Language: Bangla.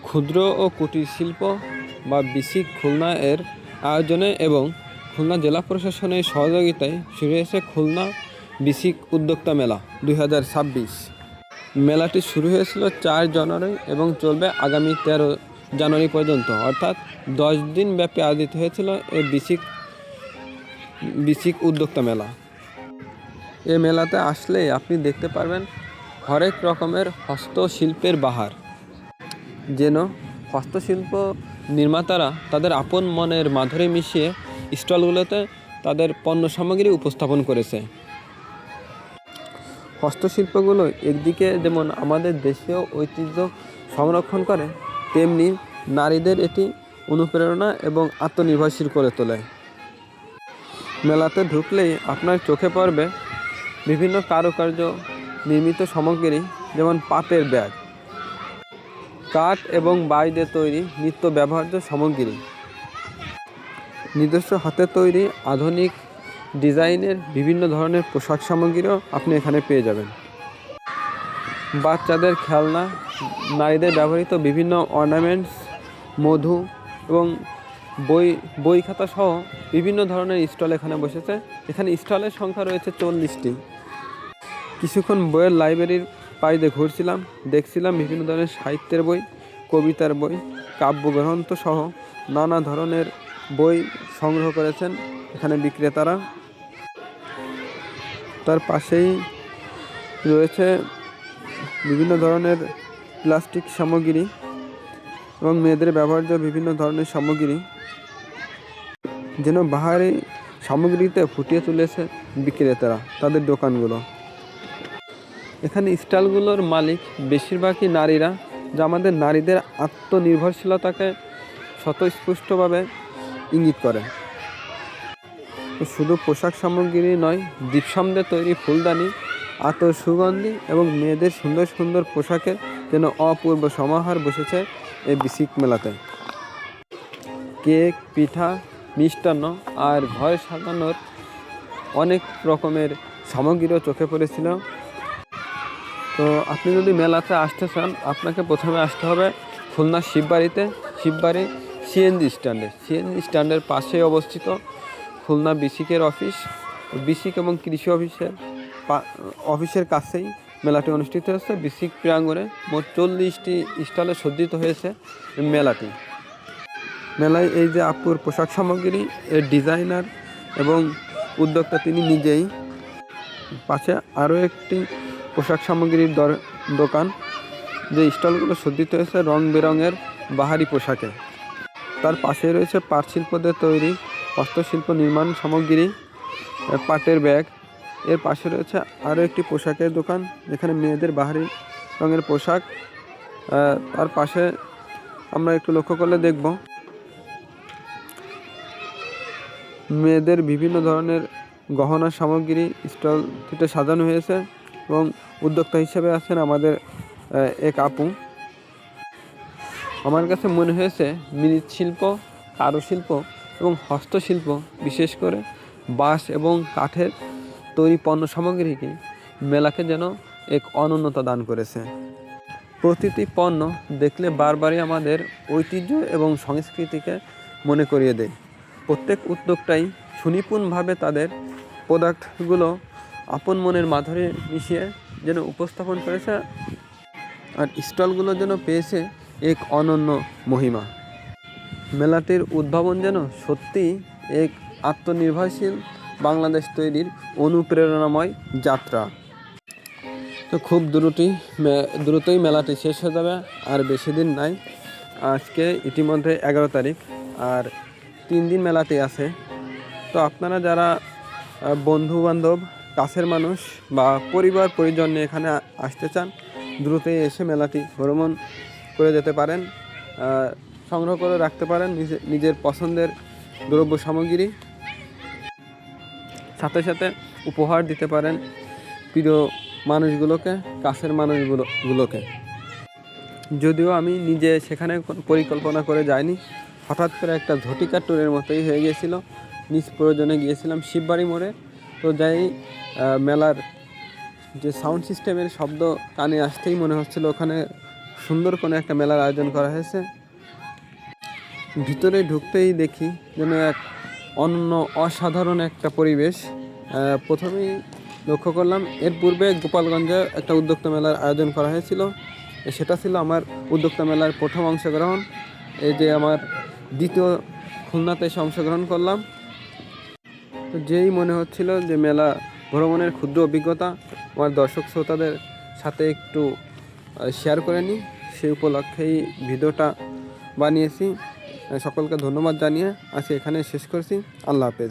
ক্ষুদ্র ও কুটির শিল্প বা বিসিক খুলনা এর আয়োজনে এবং খুলনা জেলা প্রশাসনের সহযোগিতায় শুরু হয়েছে খুলনা বিসিক উদ্যোক্তা মেলা 2026। মেলাটি শুরু হয়েছিল 4 জানুয়ারি এবং চলবে আগামী 13 জানুয়ারি পর্যন্ত, অর্থাৎ 10 দিন ব্যাপী আয়োজিত হয়েছিল এই বিসিক উদ্যোক্তা মেলা। এ মেলাতে আসলেই আপনি দেখতে পারবেন হরেক রকমের হস্তশিল্পের বাহার, যেন হস্তশিল্প নির্মাতারা তাদের আপন মনের মাধুরী মিশিয়ে স্টলগুলোতে তাদের পণ্য সামগ্রী উপস্থাপন করেছে। হস্তশিল্পগুলো একদিকে যেমন আমাদের দেশীয় ঐতিহ্য সংরক্ষণ করে, তেমনি নারীদের এটি অনুপ্রেরণা এবং আত্মনির্ভরশীল করে তোলে। মেলাতে ঢুকলেই আপনার চোখে পড়বে বিভিন্ন কারুকার্য নির্মিত সামগ্রী, যেমন পাটের ব্যাগ, কাঠ এবং বাইরে তৈরি নিত্য ব্যবহার্য সামগ্রী, নিজস্ব হাতে তৈরি আধুনিক ডিজাইনের বিভিন্ন ধরনের পোশাক সামগ্রীও আপনি এখানে পেয়ে যাবেন। বাচ্চাদের খেলনা, নারীদের ব্যবহৃত বিভিন্ন অর্নামেন্টস, মধু এবং বই খাতা সহ বিভিন্ন ধরনের স্টল এখানে বসেছে। এখানে স্টলের সংখ্যা রয়েছে 40টি। কিছুক্ষণ বইয়ের লাইব্রেরির পাড়ে ঘুরছিলাম, দেখছিলাম বিভিন্ন ধরনের সাহিত্যের বই, কবিতার বই, কাব্যগ্রন্থ সহ নানা ধরনের বই সংগ্রহ করেছেন এখানে বিক্রেতারা। তার পাশেই রয়েছে বিভিন্ন ধরনের প্লাস্টিক সামগ্রী এবং মেয়েদের ব্যবহার্য বিভিন্ন ধরনের সামগ্রী, যেন বাহারি সামগ্রীতে ফুটিয়ে তুলেছে বিক্রেতারা তাদের দোকানগুলো। এখানে স্টলগুলোর মালিক বেশিরভাগই নারীরা, যা আমাদের নারীদের আত্মনির্ভরশীলতাকে স্বতঃস্ফূর্তভাবে ইঙ্গিত করে। শুধু পোশাক সামগ্রী নয়, দীপসন্ধ্যে তৈরি ফুলদানি, আতর, সুগন্ধি এবং মেয়েদের সুন্দর সুন্দর পোশাকের যেন অপূর্ব সমাহার বসেছে এই বিসিক মেলাতে। কেক, পিঠা, মিষ্টান্ন আর ঘরে সাজানোর অনেক রকমের সামগ্রীও চোখে পড়েছিল। তো আপনি যদি মেলাতে আসতে চান, আপনাকে প্রথমে আসতে হবে খুলনা শিববাড়ি সিএনজি স্ট্যান্ডের পাশে অবস্থিত খুলনা বিসিকের অফিস। বিসিক এবং কৃষি অফিসের কাছেই মেলাটি অনুষ্ঠিত হচ্ছে। বিসিক প্রাঙ্গণে মোট 40টি স্টলে সজ্জিত হয়েছে মেলায় এই যে আপুর পোশাক সামগ্রী, এর ডিজাইনার এবং উদ্যোক্তা তিনি নিজেই। পাশে আরও একটি পোশাক সামগ্রীর দোকান, যে স্টলগুলো সজ্জিত হয়েছে রং বেরঙের বাহারি পোশাকে। তার পাশে রয়েছে পাট শিল্পদের তৈরি হস্তশিল্প নির্মাণ সামগ্রী, পাটের ব্যাগ। এর পাশে রয়েছে আরও একটি পোশাকের দোকান, যেখানে মেয়েদের বাহারি রঙের পোশাক। তার পাশে আমরা একটু লক্ষ্য করলে দেখব মেয়েদের বিভিন্ন ধরনের গহনা সামগ্রী স্টলটিতে সাজানো হয়েছে এবং উদ্যোক্তা হিসেবে আছেন আমাদের এক আপু। আমার কাছে মনে হয়েছে মৃৎশিল্প, কারুশিল্প এবং হস্তশিল্প, বিশেষ করে বাঁশ এবং কাঠের তৈরি পণ্য সামগ্রীকে মেলাকে যেন এক অনন্যতা দান করেছে। প্রতিটি পণ্য দেখলে বারবারই আমাদের ঐতিহ্য এবং সংস্কৃতিকে মনে করিয়ে দেয়। প্রত্যেক উদ্যোক্তাই সুনিপুণভাবে তাদের প্রোডাক্টগুলো আপন মনের মাধুরী মিশিয়ে যেন উপস্থাপন করেছে, আর স্টলগুলো যেন পেয়েছে এক অনন্য মহিমা। মেলাটির উদ্ভাবন যেন সত্যি এক আত্মনির্ভরশীল বাংলাদেশ তৈরির অনুপ্রেরণাময় যাত্রা। তো খুব দ্রুতই মেলাটি শেষ হয়ে যাবে, আর বেশি দিন নাই। আজকে ইতিমধ্যে 11 তারিখ, আর 3 দিন মেলাটি আছে। তো আপনারা যারা বন্ধুবান্ধব, কাছের মানুষ বা পরিবার পরিজন নিয়ে এখানে আসতে চান, দ্রুতই এসে মেলাটি ভ্রমণ করে যেতে পারেন, সংগ্রহ করে রাখতে পারেন নিজের পছন্দের দ্রব্য সামগ্রী, সাথে সাথে উপহার দিতে পারেন প্রিয় মানুষগুলোকে, কাছের মানুষগুলোকে। যদিও আমি নিজে সেখানে পরিকল্পনা করে যাইনি, হঠাৎ করে একটা ঝটিকা ট্যুরের মতোই হয়ে গিয়েছিল। নিজ প্রয়োজনে গিয়েছিলাম শিববাড়ি মোড়ে। তো যাই, মেলার যে সাউন্ড সিস্টেমের শব্দ কানে আসতেই মনে হচ্ছিল ওখানে সুন্দর কোনো একটা মেলার আয়োজন করা হয়েছে। ভিতরে ঢুকতেই দেখি যেন এক অনন্য অসাধারণ একটা পরিবেশ। প্রথমেই লক্ষ্য করলাম এর পূর্বে গোপালগঞ্জে একটা উদ্যোক্তা মেলার আয়োজন করা হয়েছিল, সেটা ছিল আমার উদ্যোক্তা মেলার প্রথম অংশগ্রহণ। এই যে আমার দ্বিতীয় খুলনাতে এসে অংশগ্রহণ করলাম। তো যেই মনে হচ্ছিল যে মেলা ভ্রমণের ক্ষুদ্র অভিজ্ঞতা আমার দর্শক শ্রোতাদের সাথে একটু শেয়ার করে নিই, সেই উপলক্ষেই ভিডিওটা বানিয়েছি। সকলকে ধন্যবাদ জানিয়ে আজকে এখানে শেষ করছি। আল্লাহ হাফেজ।